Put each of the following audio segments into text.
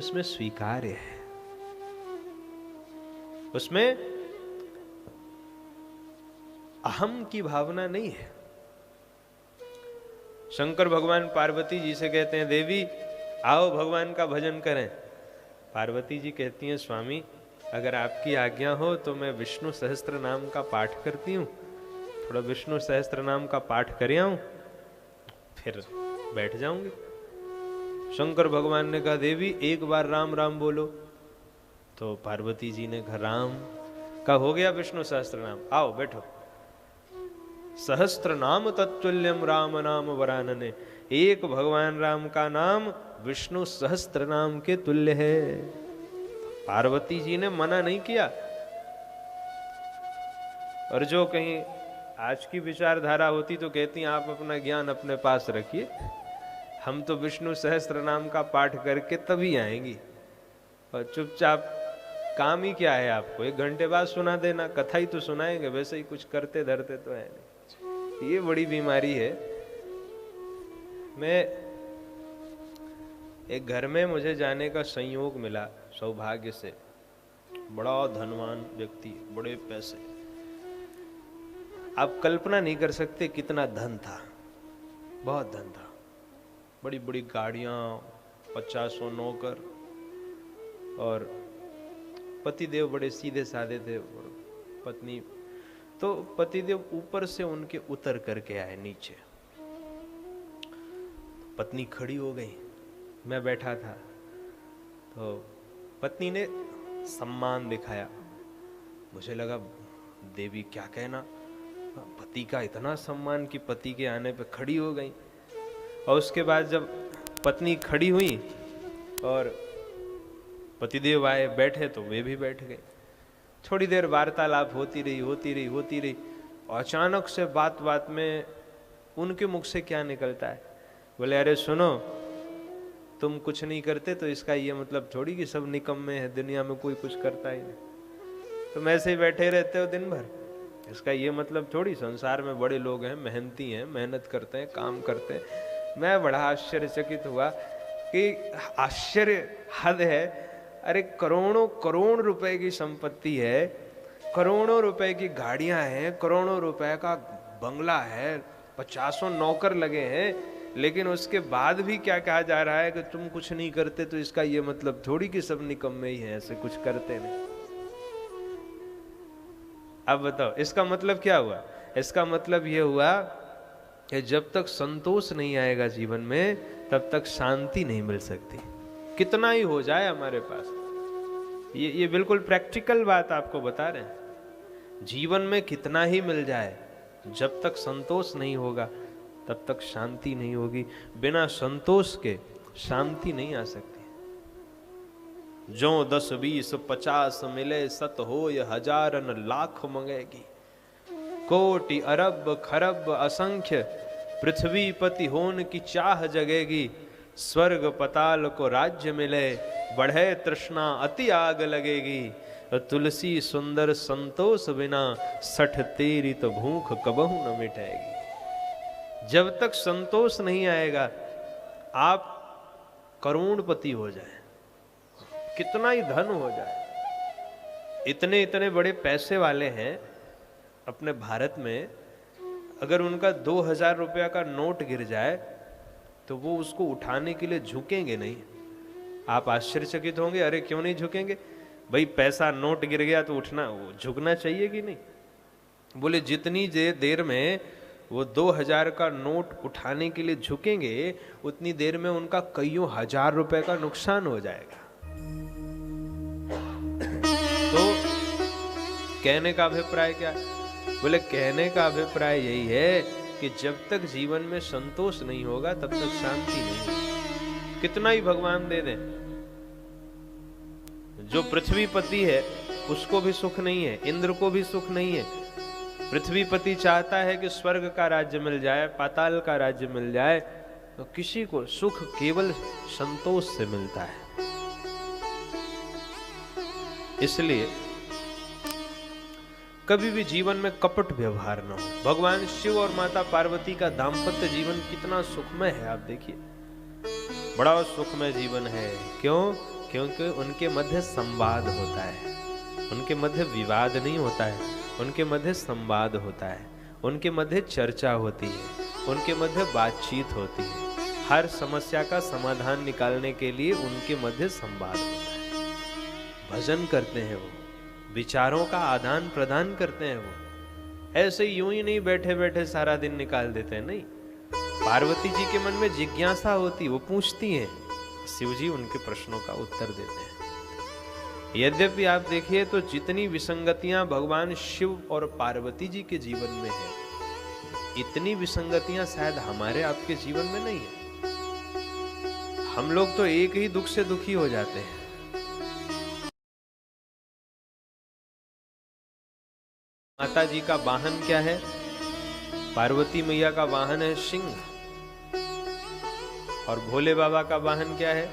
उसमें स्वीकार्य है, उसमें अहम की भावना नहीं है। शंकर भगवान पार्वती जी से कहते हैं, देवी आओ भगवान का भजन करें। पार्वती जी कहती हैं, स्वामी अगर आपकी आज्ञा हो तो मैं विष्णु सहस्त्र नाम का पाठ करती हूँ, थोड़ा विष्णु सहस्त्र नाम का पाठ कर आऊं, फिर बैठ जाऊंगी। शंकर भगवान ने कहा, देवी एक बार राम राम बोलो। तो पार्वती जी ने कहा, राम का हो गया विष्णु सहस्त्र नाम, आओ बैठो। सहस्त्र नाम तत्तुल्यम राम नाम वरानने, एक भगवान राम का नाम विष्णु सहस्त्र नाम के तुल्य है। पार्वती जी ने मना नहीं किया। और जो कहीं आज की विचारधारा होती तो कहती आप अपना ज्ञान अपने पास रखिए, हम तो विष्णु सहस्त्र नाम का पाठ करके तभी आएंगी, और चुपचाप काम ही क्या है आपको, 1 घंटे बाद सुना देना, कथा ही तो सुनाएंगे, वैसे ही कुछ करते धरते तो है नहीं। ये बड़ी बीमारी है। मैं एक घर में मुझे जाने का संयोग मिला, सौभाग्य से। बड़ा धनवान व्यक्ति, बड़े पैसे, आप कल्पना नहीं कर सकते कितना धन था, बहुत धन था। बड़ी बड़ी गाड़ियां, 50 नौकर, और पतिदेव बड़े सीधे साधे थे, पत्नी तो पतिदेव ऊपर से उनके उतर करके आए नीचे। पत्नी खड़ी हो गई, मैं बैठा था, तो पत्नी ने सम्मान दिखाया। मुझे लगा देवी क्या कहना, पति का इतना सम्मान कि पति के आने पे खड़ी हो गई। और उसके बाद जब पत्नी खड़ी हुई और पतिदेव आए बैठे तो वे भी बैठ गए। थोड़ी देर वार्तालाप होती रही। अचानक से बात बात में उनके मुख से क्या निकलता है, बोले अरे सुनो, तुम कुछ नहीं करते तो इसका ये मतलब थोड़ी कि सब निकम्मे हैं, दुनिया में कोई कुछ करता ही नहीं, तुम ऐसे ही बैठे रहते हो दिन भर, इसका ये मतलब थोड़ी संसार में बड़े लोग हैं, मेहनती हैं, मेहनत करते हैं, काम करते हैं। मैं बड़ा आश्चर्यचकित हुआ कि आश्चर्य हद है। अरे करोड़ों करोड़ रुपए की संपत्ति है, करोड़ों रुपए की गाड़ियां हैं, करोड़ों रुपए का बंगला है, 50 नौकर लगे हैं, लेकिन उसके बाद भी क्या कहा जा रहा है कि तुम कुछ नहीं करते तो इसका ये मतलब थोड़ी कि सब निकम्मे ही हैं, ऐसे कुछ करते नहीं। अब बताओ इसका मतलब क्या हुआ? इसका मतलब ये हुआ कि जब तक संतोष नहीं आएगा जीवन में, तब तक शांति नहीं मिल सकती, कितना ही हो जाए हमारे पास। ये बिल्कुल प्रैक्टिकल बात आपको बता रहे हैं। जीवन में कितना ही मिल जाए, जब तक संतोष नहीं होगा तब तक शांति नहीं होगी। बिना संतोष के शांति नहीं आ सकती। जो 10 20 50 मिले, सत हो यह हजारन लाख मंगेगी। कोटि अरब खरब असंख्य, पृथ्वी पति होन की चाह जगेगी। स्वर्ग पताल को राज्य मिले, बढ़े तृष्णा अति आग लगेगी। तुलसी सुंदर संतोष बिना, सठ तेरी तो भूख कबहू न मिटेगी। जब तक संतोष नहीं आएगा, आप करोड़पति हो जाए, कितना ही धन हो जाए, इतने इतने बड़े पैसे वाले हैं अपने भारत में, अगर उनका 2000 रुपया का नोट गिर जाए तो वो उसको उठाने के लिए झुकेंगे नहीं। आप आश्चर्यचकित होंगे, अरे क्यों नहीं झुकेंगे भाई, पैसा नोट गिर गया तो उठना, झुकना चाहिए कि नहीं? बोले जितनी देर में वो 2000 का नोट उठाने के लिए झुकेंगे, उतनी देर में उनका कईयों हजार रुपए का नुकसान हो जाएगा। तो कहने का अभिप्राय क्या है? बोले कहने का अभिप्राय यही है कि जब तक जीवन में संतोष नहीं होगा तब तक शांति नहीं होगी। कितना ही भगवान दे दें, जो पृथ्वीपति है उसको भी सुख नहीं है, इंद्र को भी सुख नहीं है। पृथ्वीपति चाहता है कि स्वर्ग का राज्य मिल जाए, पाताल का राज्य मिल जाए, तो किसी को सुख केवल संतोष से मिलता है। इसलिए कभी भी जीवन में कपट व्यवहार न हो। भगवान शिव और माता पार्वती का दाम्पत्य जीवन कितना सुखमय है, आप देखिए, बड़ा सुखमय जीवन है। क्यों? क्योंकि उनके मध्य संवाद होता है, उनके मध्य विवाद नहीं होता है, उनके मध्य संवाद होता है, उनके मध्य चर्चा होती है, उनके मध्य बातचीत होती है। हर समस्या का समाधान निकालने के लिए उनके मध्य संवाद होता है। भजन करते हैं वो, विचारों का आदान प्रदान करते हैं वो, ऐसे यूं ही नहीं बैठे बैठे सारा दिन निकाल देते हैं, नहीं। पार्वती जी के मन में जिज्ञासा होती, वो पूछती हैं, शिव जी उनके प्रश्नों का उत्तर देते हैं। यद्यपि आप देखिए तो जितनी विसंगतियां भगवान शिव और पार्वती जी के जीवन में है, इतनी विसंगतियां शायद हमारे आपके जीवन में नहीं है। हम लोग तो एक ही दुख से दुखी हो जाते हैं। माता जी का वाहन क्या है? पार्वती मैया का वाहन है सिंह। और भोले बाबा का वाहन क्या है?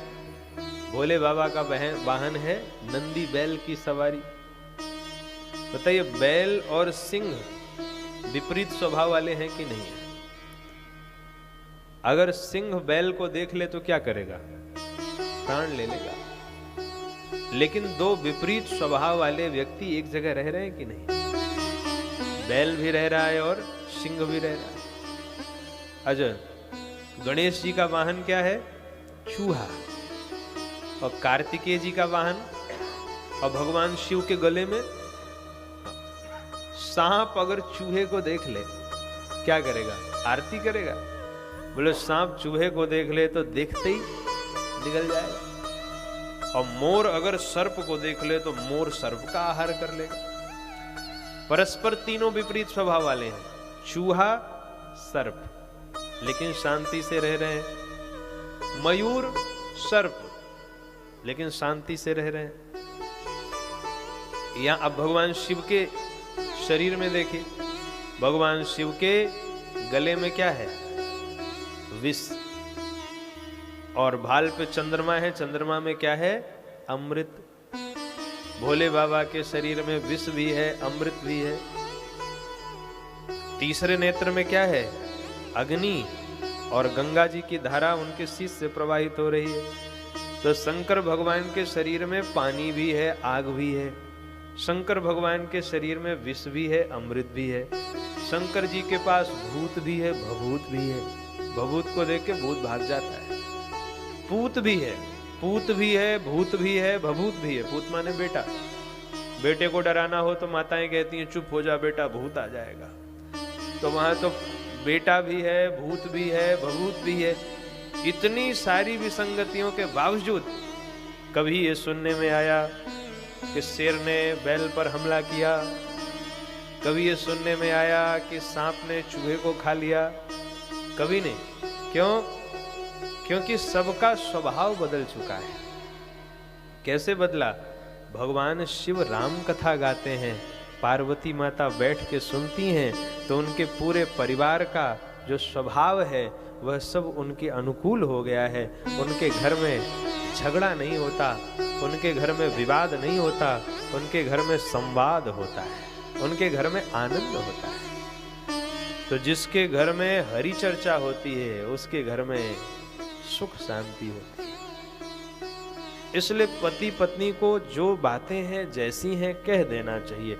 भोले बाबा का वाहन है नंदी बैल की सवारी। बताइए, बैल और सिंह विपरीत स्वभाव वाले हैं कि नहीं? अगर सिंह बैल को देख ले तो क्या करेगा? प्राण ले लेगा। लेकिन दो विपरीत स्वभाव वाले व्यक्ति एक जगह रह रहे हैं कि नहीं? बैल भी रह रहा है और सिंह भी रह रहा है। अच्छा, गणेश जी का वाहन क्या है? चूहा। और कार्तिकेय जी का वाहन, और भगवान शिव के गले में सांप। अगर चूहे को देख ले क्या करेगा? आरती करेगा। बोले सांप चूहे को देख ले तो देखते ही निकल जाएगा। और मोर अगर सर्प को देख ले तो मोर सर्प का आहार कर लेगा। परस्पर तीनों विपरीत स्वभाव वाले हैं, चूहा सर्प, लेकिन शांति से रह रहे हैं। मयूर सर्प, लेकिन शांति से रह रहे हैं। या अब भगवान शिव के शरीर में देखिए, भगवान शिव के गले में क्या है? विष। और भाल पे चंद्रमा है, चंद्रमा में क्या है? अमृत। भोले बाबा के शरीर में विष भी है, अमृत भी है। तीसरे नेत्र में क्या है? अग्नि। और गंगा जी की धारा उनके शीश से प्रवाहित हो रही है। तो शंकर भगवान के शरीर में पानी भी है, आग भी है। शंकर भगवान के शरीर में विष भी है, अमृत भी है। शंकर जी के पास भूत भी है, भभूत भी है। भभूत को देख के भूत भाग जाता है। पूत भी है, पूत भी है, भूत भी है, भभूत भी है। पूत माने बेटा। बेटे को डराना हो तो माताएं कहती हैं चुप हो जा बेटा, भूत आ जाएगा। तो वहां तो बेटा भी है, भूत भी है, भभूत भी है। इतनी सारी विसंगतियों के बावजूद कभी ये सुनने में आया कि शेर ने बैल पर हमला किया, कभी ये सुनने में आया कि सांप ने चूहे को खा लिया, कभी नहीं। क्यों? क्योंकि सबका स्वभाव बदल चुका है। कैसे बदला? भगवान शिव राम कथा गाते हैं, पार्वती माता बैठ के सुनती हैं, तो उनके पूरे परिवार का जो स्वभाव है वह सब उनके अनुकूल हो गया है। उनके घर में झगड़ा नहीं होता, उनके घर में विवाद नहीं होता, उनके घर में संवाद होता है, उनके घर में आनंद होता है। तो जिसके घर में हरि चर्चा होती है उसके घर में सुख शांति होती है। इसलिए पति पत्नी को जो बातें हैं जैसी हैं कह देना चाहिए।